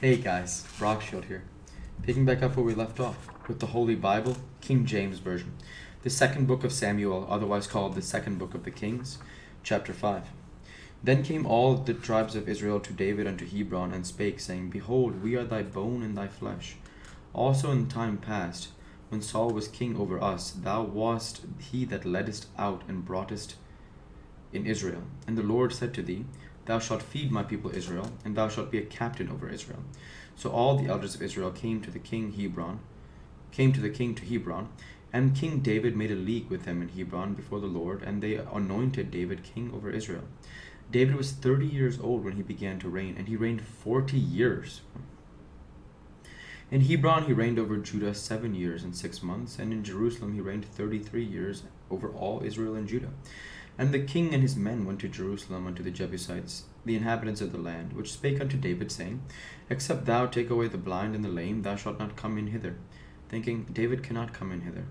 Hey guys, Rockshield here. Picking back up where we left off with the Holy Bible, King James Version. The second book of Samuel, otherwise called the second book of the Kings, chapter 5. Then came all the tribes of Israel to David unto Hebron, and spake, saying, Behold, we are thy bone and thy flesh. Also in time past, when Saul was king over us, thou wast he that leddest out and broughtest in Israel. And the Lord said to thee, Thou shalt feed my people Israel, and thou shalt be a captain over Israel. So all the elders of Israel came to the king to Hebron, and King David made a league with them in Hebron before the Lord, and they anointed David king over Israel. David was 30 years old when he began to reign, and he reigned 40 years. In Hebron he reigned over Judah 7 years and 6 months, and in Jerusalem he reigned 33 years over all Israel and Judah. And the king and his men went to Jerusalem unto the Jebusites, the inhabitants of the land, which spake unto David, saying, Except thou take away the blind and the lame, thou shalt not come in hither. Thinking, David cannot come in hither.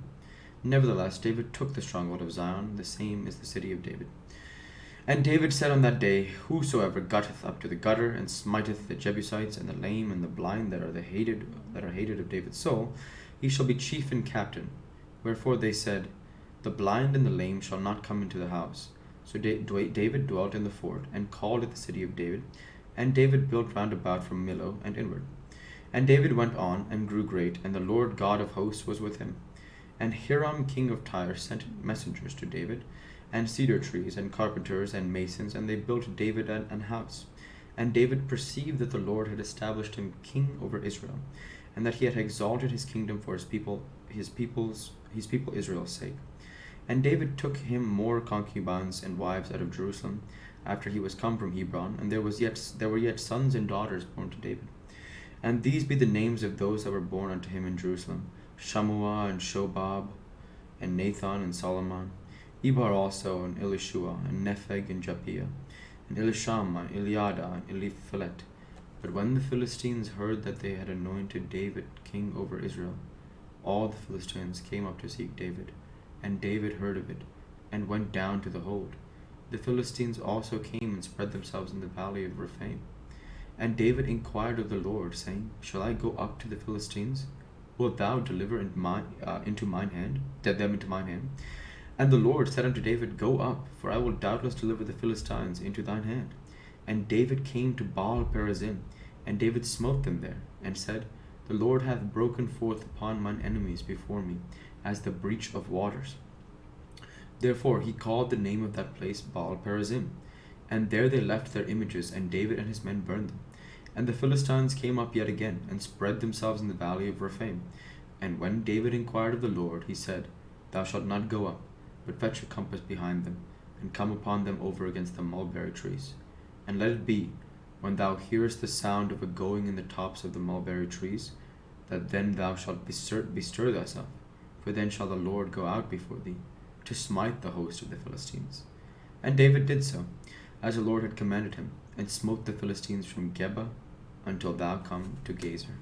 Nevertheless, David took the stronghold of Zion, the same is the city of David. And David said on that day, Whosoever gutteth up to the gutter, and smiteth the Jebusites, and the lame, and the blind that are hated of David's soul, he shall be chief and captain. Wherefore they said, The blind and the lame shall not come into the house. So David dwelt in the fort, and called it the city of David. And David built round about from Millo and inward. And David went on, and grew great, and the Lord God of hosts was with him. And Hiram king of Tyre sent messengers to David, and cedar trees, and carpenters, and masons, and they built David an house. And David perceived that the Lord had established him king over Israel, and that he had exalted his kingdom for his people Israel's sake. And David took him more concubines and wives out of Jerusalem, after he was come from Hebron, and there were yet sons and daughters born to David. And these be the names of those that were born unto him in Jerusalem: Shammua, and Shobab, and Nathan, and Solomon, Eber also, and Elishua, and Nepheg, and Japhia, and Elishama, and Eliada, and Eliphelet. But when the Philistines heard that they had anointed David king over Israel, all the Philistines came up to seek David. And David heard of it, and went down to the hold. The Philistines also came and spread themselves in the valley of Rephaim. And David inquired of the Lord, saying, Shall I go up to the Philistines? Wilt thou deliver them into mine hand? And the Lord said unto David, Go up, for I will doubtless deliver the Philistines into thine hand. And David came to Baal Perazim, and David smote them there, and said, The Lord hath broken forth upon mine enemies before me, as the breach of waters. Therefore he called the name of that place Baal Perazim. And there they left their images, and David and his men burned them. And the Philistines came up yet again, and spread themselves in the valley of Rephaim. And when David inquired of the Lord, he said, Thou shalt not go up, but fetch a compass behind them, and come upon them over against the mulberry trees. And let it be, when thou hearest the sound of a going in the tops of the mulberry trees, that then thou shalt bestir thyself, for then shall the Lord go out before thee, to smite the host of the Philistines. And David did so, as the Lord had commanded him, and smote the Philistines from Geba until thou come to Gazer.